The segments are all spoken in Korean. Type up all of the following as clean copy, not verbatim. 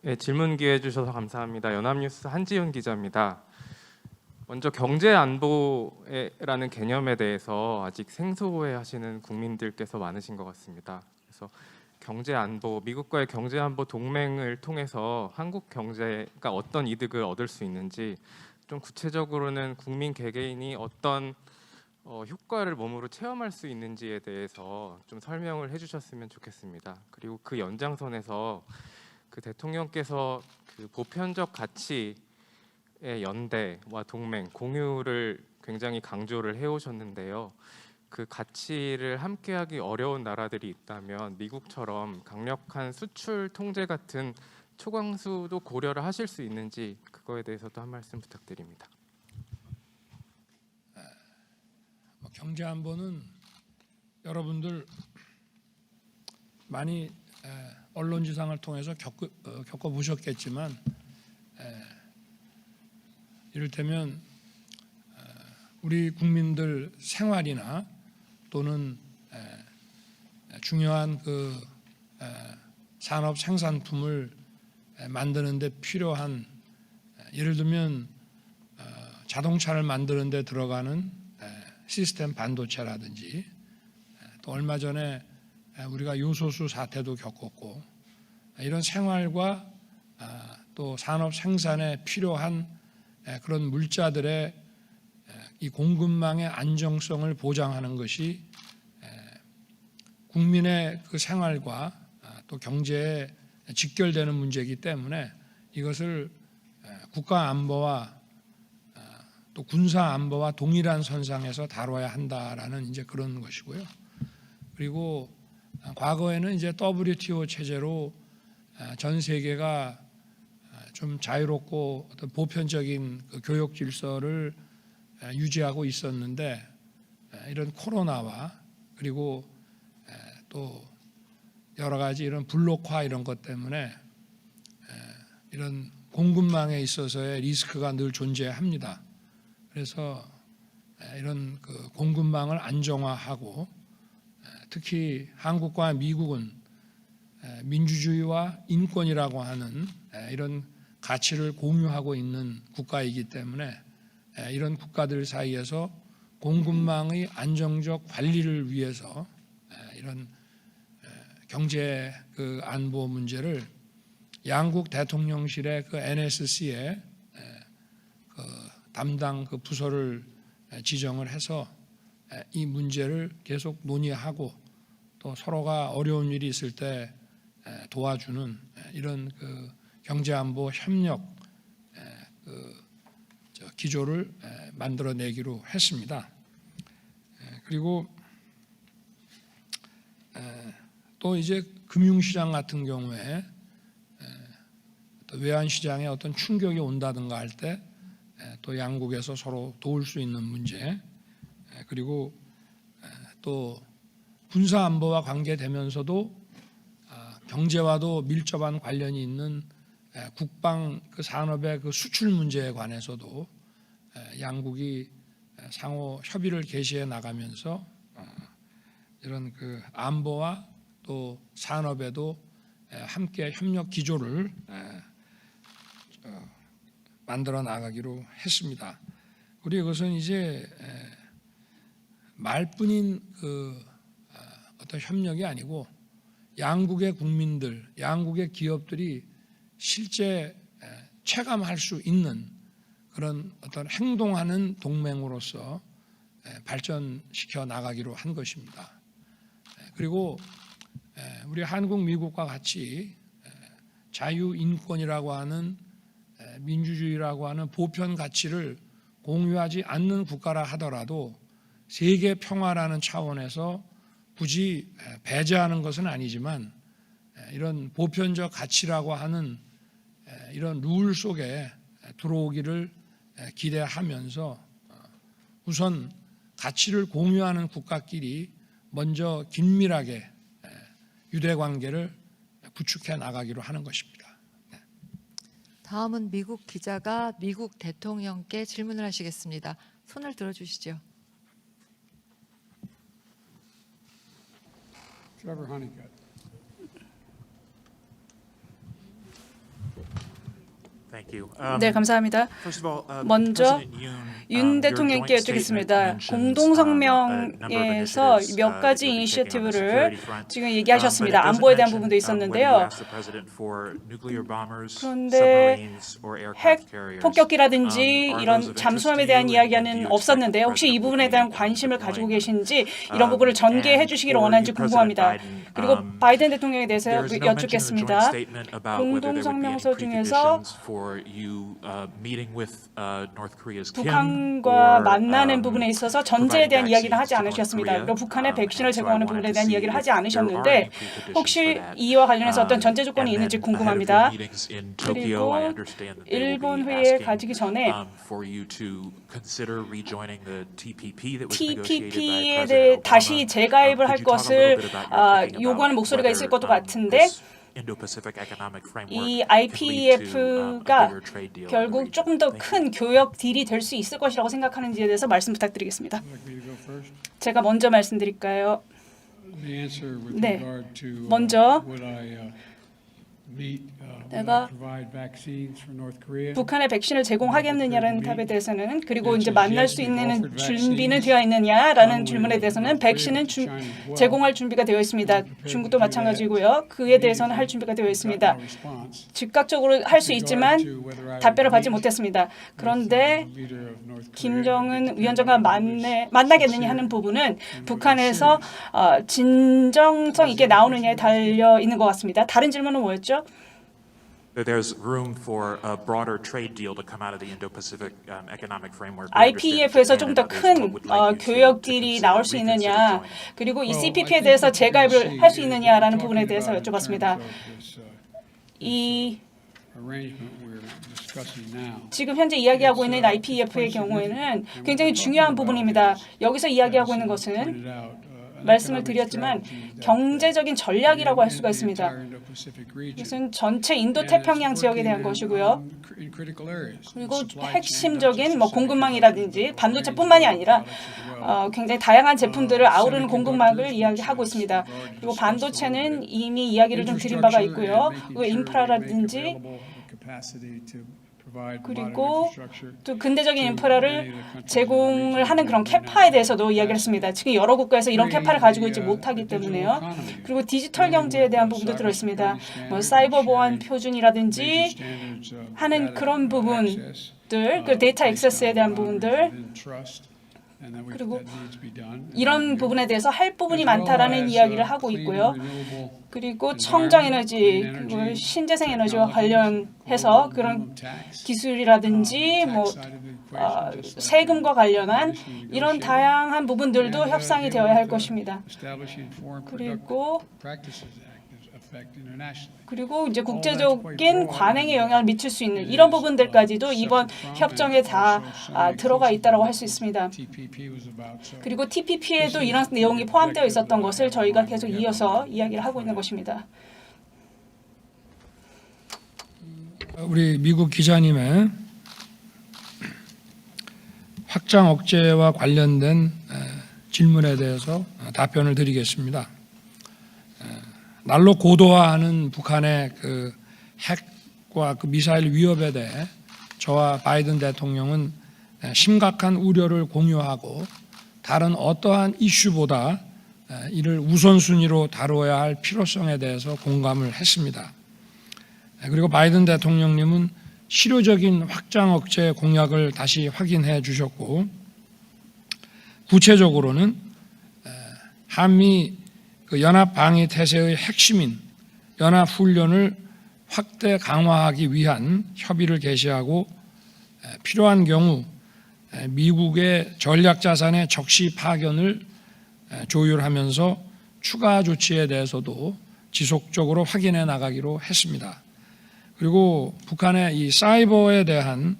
네, 질문 기회 주셔서 감사합니다. 연합뉴스 한지윤 기자입니다. 먼저 경제 안보라는 개념에 대해서 아직 생소해하시는 국민들께서 많으신 것 같습니다. 그래서 경제 안보, 미국과의 경제 안보 동맹을 통해서 한국 경제가 어떤 이득을 얻을 수 있는지, 좀 구체적으로는 국민 개개인이 어떤 효과를 몸으로 체험할 수 있는지에 대해서 좀 설명을 해주셨으면 좋겠습니다. 그리고 그 연장선에서 그 대통령께서 그 보편적 가치의 연대와 동맹, 공유를 굉장히 강조를 해오셨는데요. 그 가치를 함께하기 어려운 나라들이 있다면 미국처럼 강력한 수출 통제 같은 초강수도 고려를 하실 수 있는지, 그거에 대해서도 한 말씀 부탁드립니다. 경제 안보는 여러분들 많이 언론지상을 통해서 겪어보셨겠지만, 이를테면 우리 국민들 생활이나 또는 중요한 그 산업 생산품을 만드는 데 필요한, 예를 들면 자동차를 만드는 데 들어가는 시스템 반도체라든지, 또 얼마 전에 우리가 요소수 사태도 겪었고, 이런 생활과 또 산업 생산에 필요한 그런 물자들의 이 공급망의 안정성을 보장하는 것이 국민의 그 생활과 또 경제에 직결되는 문제이기 때문에 이것을 국가 안보와 또 군사 안보와 동일한 선상에서 다뤄야 한다라는 이제 그런 것이고요. 그리고 과거에는 이제 WTO 체제로 전 세계가 좀 자유롭고 어떤 보편적인 그 교육 질서를 유지하고 있었는데, 이런 코로나와 그리고 또 여러 가지 이런 블록화 이런 것 때문에 이런 공급망에 있어서의 리스크가 늘 존재합니다. 그래서 이런 그 공급망을 안정화하고, 특히 한국과 미국은 민주주의와 인권이라고 하는 이런 가치를 공유하고 있는 국가이기 때문에 이런 국가들 사이에서 공급망의 안정적 관리를 위해서 이런 경제 그 안보 문제를 양국 대통령실의 그 NSC에 그 담당 그 부서를 지정을 해서 이 문제를 계속 논의하고, 또 서로가 어려운 일이 있을 때 도와주는 이런 그 경제안보 협력 그 기조를 만들어내기로 했습니다. 그리고 또 이제 금융시장 같은 경우에 외환시장에 어떤 충격이 온다든가 할 때 또 양국에서 서로 도울 수 있는 문제, 그리고 또 군사안보와 관계되면서도 경제와도 밀접한 관련이 있는 국방 그 산업의 그 수출 문제에 관해서도 양국이 상호 협의를 개시해 나가면서 이런 그 안보와 또 산업에도 함께 협력 기조를 만들어 나가기로 했습니다. 우리 이것은 이제 말뿐인 그 어떤 협력이 아니고 양국의 국민들, 양국의 기업들이 실제 체감할 수 있는 그런 어떤 행동하는 동맹으로서 발전시켜 나가기로 한 것입니다. 그리고 우리 한국, 미국과 같이 자유, 인권이라고 하는 민주주의라고 하는 보편 가치를 공유하지 않는 국가라 하더라도 세계 평화라는 차원에서 굳이 배제하는 것은 아니지만, 이런 보편적 가치라고 하는 이런 룰 속에 들어오기를 기대하면서 우선 가치를 공유하는 국가끼리 먼저 긴밀하게 유대관계를 구축해 나가기로 하는 것입니다. 다음은 미국 기자가 미국 대통령께 질문을 하시겠습니다. 손을 들어주시죠. Trevor Honeycutt. 네, 감사합니다. 먼저 윤 대통령께 여쭙겠습니다. 공동성명에서 몇 가지 이니셔티브를 지금 얘기하셨습니다. 안보에 대한 부분도 있었는데요. 그런데 핵 폭격기라든지 이런 잠수함에 대한 이야기는 없었는데요. 혹시 이 부분에 대한 관심을 가지고 계신지 이런 부분을 전개해 주시기를 원하는지 궁금합니다. 그리고 바이든 대통령에 대해서 여쭙겠습니다. 공동성명서 중에서 북한과 만나는 부분에 있어서 전제에 대한 이야기는 하지 않으셨습니다. 그리고 북한에 백신을 제공하는 부분에 대한 이야기를 하지 않으셨는데 혹시 이와 관련해서 어떤 전제 조건이 있는지 궁금합니다. 그리고 일본 회의에 가지기 전에 TPP에 대해 다시 재가입을 할 것을 요구하는 목소리가 있을 것도 같은데 이 IPEF가 결국 조금 더 큰 교역 딜이 될 수 있을 것이라고 생각하는지에 대해서 말씀 부탁드리겠습니다. 제가 먼저 말씀드릴까요? 네, 먼저 내가 북한에 백신을 제공하겠느냐라는 답에 대해서는 그리고 이제 만날 수 있는 준비는 되어 있느냐라는 질문에 대해서는 백신은 제공할 준비가 되어 있습니다. 중국도 마찬가지고요. 그에 대해서는 할 준비가 되어 있습니다. 즉각적으로 할 수 있지만 답변을 받지 못했습니다. 그런데 김정은 위원장과 만나겠느냐 하는 부분은 북한에서 진정성 있게 나오느냐에 달려 있는 것 같습니다. 다른 질문은 뭐였죠? IPEF에서 좀 더 큰 교역 딜이 나올 수 있느냐, 그리고 이 CPP에 대해서 재가입을 할 수 있느냐라는 부분에 대해서 여쭤봤습니다. 지금 현재 이야기하고 있는 IPEF의 경우에는 굉장히 중요한 부분입니다. 여기서 이야기하고 있는 것은 말씀을 드렸지만 경제적인 전략이라고 할 수가 있습니다. 이것은 전체 인도태평양 지역에 대한 것이고요. 그리고 핵심적인 공급망이라든지 반도체뿐만이 아니라 굉장히 다양한 제품들을 아우르는 공급망을 이야기하고 있습니다. 그리고 반도체는 이미 이야기를 좀 드린 바가 있고요. 그 인프라라든지 그리고 또 근대적인 인프라를 제공을 하는 그런 캐파에 대해서도 이야기를 했습니다. 지금 여러 국가에서 이런 캐파를 가지고 있지 못하기 때문에요. 그리고 디지털 경제에 대한 부분도 들어있습니다. 사이버 보안 표준이라든지 하는 그런 부분들, 그 데이터 액세스에 대한 부분들, 그리고 이런 부분에 대해서 할 부분이 많다라는 이야기를 하고 있고요. 그리고 청정에너지, 그리고 신재생 에너지와 관련해서 그런 기술이라든지 세금과 관련한 이런 다양한 부분들도 협상이 되어야 할 것입니다. 그리고 이제 국제적인 관행에 영향을 미칠 수 있는 이런 부분들까지도 이번 협정에 다 들어가 있다고 할 수 있습니다. 그리고 TPP에도 이런 내용이 포함되어 있었던 것을 저희가 계속 이어서 이야기를 하고 있는 것입니다. 우리 미국 기자님의 확장 억제와 관련된 질문에 대해서 답변을 드리겠습니다. 날로 고도화하는 북한의 그 핵과 그 미사일 위협에 대해 저와 바이든 대통령은 심각한 우려를 공유하고 다른 어떠한 이슈보다 이를 우선순위로 다루어야 할 필요성에 대해서 공감을 했습니다. 그리고 바이든 대통령님은 실효적인 확장 억제 공약을 다시 확인해 주셨고 구체적으로는 한미 그 연합 방위 태세의 핵심인 연합 훈련을 확대 강화하기 위한 협의를 개시하고 필요한 경우 미국의 전략 자산의 적시 파견을 조율하면서 추가 조치에 대해서도 지속적으로 확인해 나가기로 했습니다. 그리고 북한의 이 사이버에 대한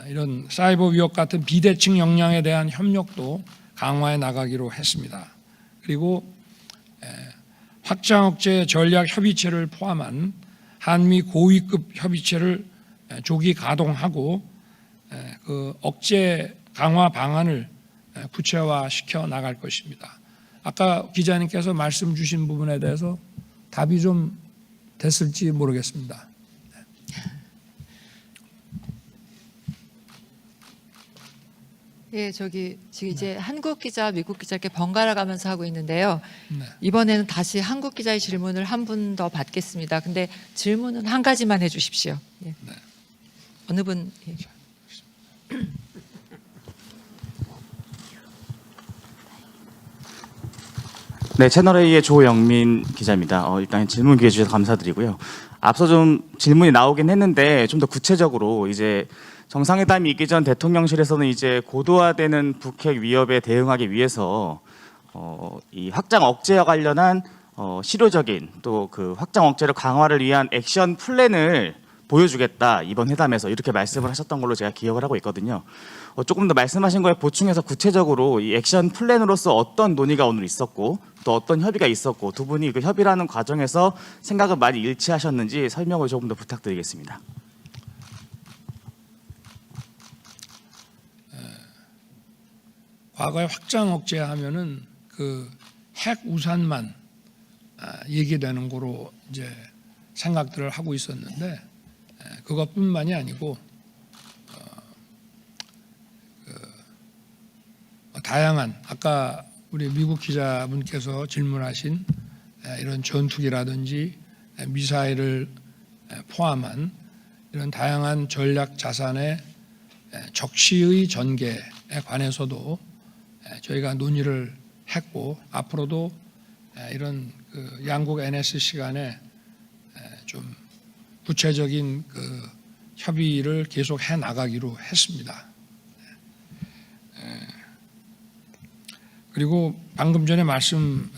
이런 사이버 위협 같은 비대칭 역량에 대한 협력도 강화해 나가기로 했습니다. 그리고 확장 억제 전략 협의체를 포함한 한미 고위급 협의체를 조기 가동하고 그 억제 강화 방안을 구체화시켜 나갈 것입니다. 아까 기자님께서 말씀 주신 부분에 대해서 답이 좀 됐을지 모르겠습니다. 예, 저기 지금 이제 한국 기자, 미국 기자 이렇게 번갈아 가면서 하고 있는데요. 네. 이번에는 다시 한국 기자의 질문을 한 분 더 받겠습니다. 근데 질문은 한 가지만 해주십시오. 예. 어느 분? 예. 네, 채널A의 조영민 기자입니다. 일단 질문 기회 주셔서 감사드리고요. 앞서 좀 질문이 나오긴 했는데 좀 더 구체적으로 이제 정상회담이 있기 전 대통령실에서는 이제 고도화되는 북핵 위협에 대응하기 위해서 이 확장 억제와 관련한 실효적인 또 그 확장 억제를 강화를 위한 액션 플랜을 보여주겠다 이번 회담에서 이렇게 말씀을 하셨던 걸로 제가 기억을 하고 있거든요. 조금 더 말씀하신 거에 보충해서 구체적으로 이 액션 플랜으로서 어떤 논의가 오늘 있었고 또 어떤 협의가 있었고 두 분이 그 협의라는 과정에서 생각은 많이 일치하셨는지 설명을 조금 더 부탁드리겠습니다. 과거에 확장 억제하면은 그 핵 우산만 얘기되는 거로 이제 생각들을 하고 있었는데 그것뿐만이 아니고 다양한 아까 우리 미국 기자분께서 질문하신 이런 전투기라든지 미사일을 포함한 이런 다양한 전략 자산의 적시의 전개에 관해서도 저희가 논의를 했고 앞으로도 이런 그 양국 NSC 간에 좀 구체적인 그 협의를 계속 해 나가기로 했습니다. 그리고 방금 전에 말씀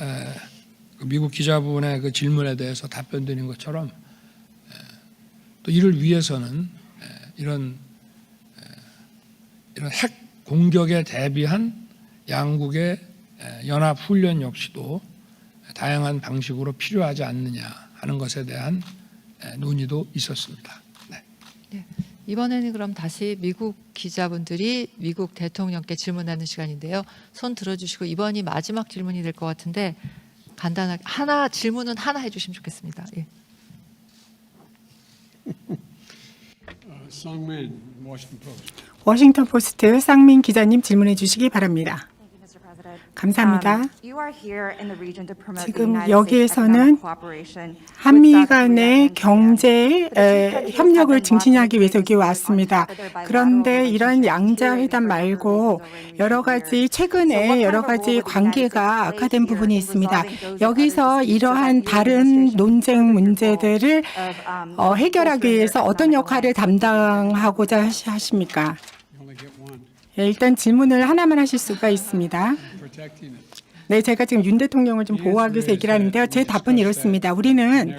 미국 기자분의 그 질문에 대해서 답변 드린 것처럼 또 이를 위해서는 이런 핵 공격에 대비한 양국의 연합 훈련 역시도 다양한 방식으로 필요하지 않느냐 하는 것에 대한 논의도 있었습니다. 네. 네. 이번에는 그럼 다시 미국 기자분들이 미국 대통령께 질문하는 시간인데요. 손 들어주시고 이번이 마지막 질문이 될 것 같은데 간단하게 질문은 하나 해주시면 좋겠습니다. 예. 워싱턴 포스트 쌍민 기자님 질문해 주시기 바랍니다. 감사합니다. 지금 여기에서는 한미 간의 경제 협력을 증진하기 위해서 여기 왔습니다. 그런데 이런 양자 회담 말고 여러 가지 최근에 여러 가지 관계가 악화된 부분이 있습니다. 여기서 이러한 다른 논쟁 문제들을 해결하기 위해서 어떤 역할을 담당하고자 하십니까? 일단 질문을 하나만 하실 수가 있습니다. 네, 제가 지금 윤 대통령을 좀 보호하기 위해서 얘기를 하는데요. 제 답은 이렇습니다. 우리는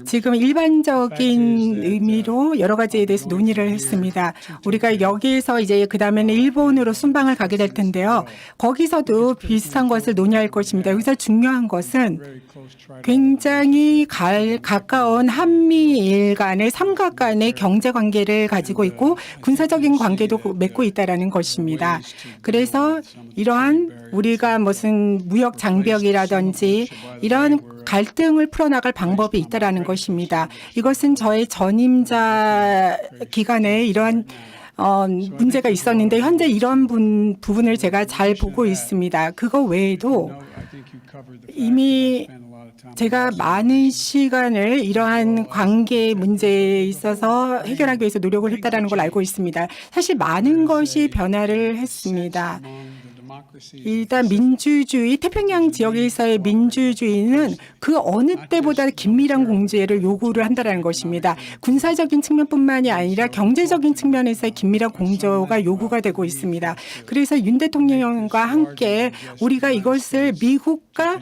지금 일반적인 의미로 여러 가지에 대해서 논의를 했습니다. 우리가 여기에서 이제 그다음에는 일본으로 순방을 가게 될 텐데요. 거기서도 비슷한 것을 논의할 것입니다. 여기서 중요한 것은 굉장히 가까운 한미일 간의 삼각 간의 경제 관계를 가지고 있고 군사적인 관계도 맺고 있다라는 것입니다. 그래서 이러한 우리가 무슨 무역 장벽이라든지 이런 갈등을 풀어나갈 방법이 있다라는 것입니다. 이것은 저의 전임자 기간에 이러한 문제가 있었는데 현재 이런 부분을 제가 잘 보고 있습니다. 그거 외에도 이미 제가 많은 시간을 이러한 관계 문제에 있어서 해결하기 위해서 노력을 했다는 걸 알고 있습니다. 사실 많은 것이 변화를 했습니다. 일단 민주주의, 태평양 지역에서의 민주주의는 그 어느 때보다 긴밀한 공조를 요구를 한다는 것입니다. 군사적인 측면뿐만이 아니라 경제적인 측면에서의 긴밀한 공조가 요구가 되고 있습니다. 그래서 윤 대통령과 함께 우리가 이것을 미국과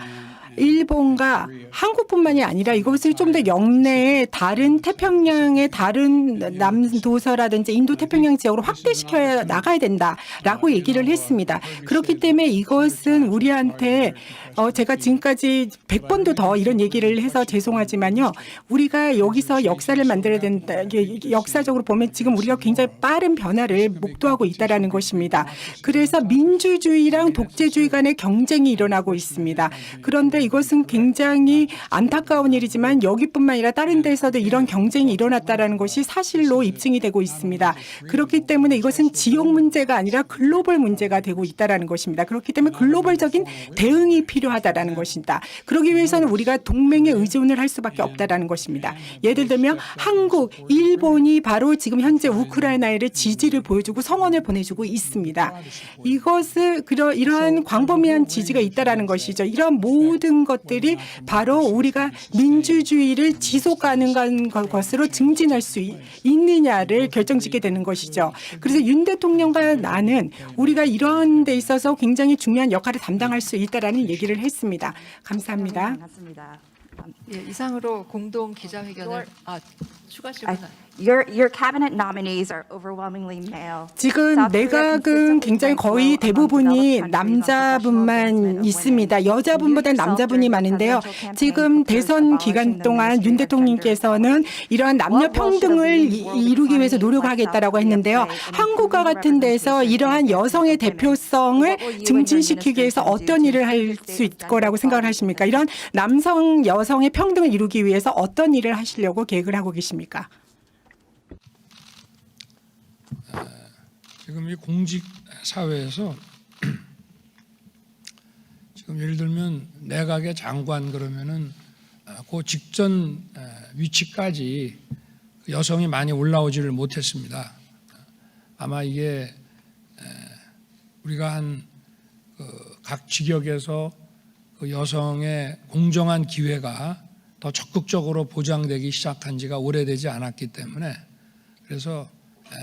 일본과 한국뿐만이 아니라 이것을 좀 더 영내의 다른 태평양의 다른 남도서라든지 인도 태평양 지역으로 확대시켜 나가야 된다라고 얘기를 했습니다. 그렇기 때문에 이것은 우리한테 제가 지금까지 100번도 더 이런 얘기를 해서 죄송하지만요. 우리가 여기서 역사를 만들어야 된다. 이게 역사적으로 보면 지금 우리가 굉장히 빠른 변화를 목도하고 있다라는 것입니다. 그래서 민주주의랑 독재주의 간의 경쟁이 일어나고 있습니다. 그런데 이것은 굉장히 안타까운 일이지만 여기뿐만 아니라 다른 데서도 이런 경쟁이 일어났다라는 것이 사실로 입증이 되고 있습니다. 그렇기 때문에 이것은 지역 문제가 아니라 글로벌 문제가 되고 있다라는 것입니다. 그렇기 때문에 글로벌적인 대응이 필요하다라는 것입니다. 그러기 위해서는 우리가 동맹에 의존을 할 수밖에 없다라는 것입니다. 예를 들면 한국, 일본이 바로 지금 현재 우크라이나에 지지를 보여주고 성원을 보내주고 있습니다. 이것을 이러한 광범위한 지지가 있다라는 것이죠. 이런 모든 것들이 바로 우리가 민주주의를 지속 가능한 것으로 증진할 수 있느냐를 결정짓게 되는 것이죠. 그래서 윤 대통령과 나는 우리가 이런 데 있어서 굉장히 중요한 역할을 담당할 수 있다라는 얘기를 했습니다. 감사합니다. 예, 이상으로 공동 기자회견을 추가 질문. Your cabinet nominees are overwhelmingly male. 지금 내각은 굉장히 거의 대부분이 남자분만 있습니다. 여자분보다는 남자분이 많은데요. 지금 대선 기간 동안 윤 대통령께서는 이러한 남녀 평등을 이루기 위해서 노력하겠다라고 했는데요. 한국과 같은 데서 이러한 여성의 대표성을 증진시키기 위해서 어떤 일을 할 수 있을 거라고 생각을 하십니까? 이런 남성, 여성의 평등을 이루기 위해서 어떤 일을 하시려고 계획을 하고 계십니까? 지금 이 공직 사회에서 지금 예를 들면 내각의 장관 그러면은 그 직전 위치까지 여성이 많이 올라오지를 못했습니다. 아마 이게 우리가 한 각 직역에서 그 여성의 공정한 기회가 더 적극적으로 보장되기 시작한 지가 오래되지 않았기 때문에 그래서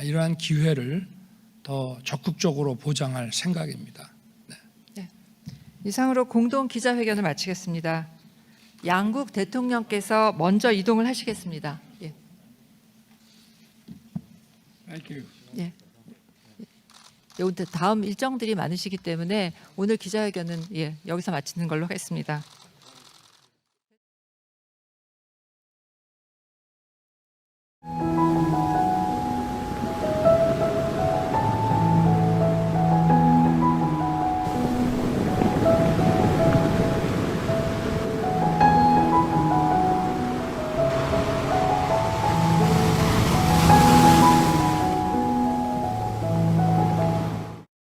이러한 기회를 더 적극적으로 보장할 생각입니다. 네. 이상으로 공동 기자회견을 마치겠습니다. 양국 대통령께서 먼저 이동을 하시겠습니다. 예. 예. 다음 일정들이 많으시기 때문에 오늘 기자회견은 여기서 마치는 걸로 하겠습니다.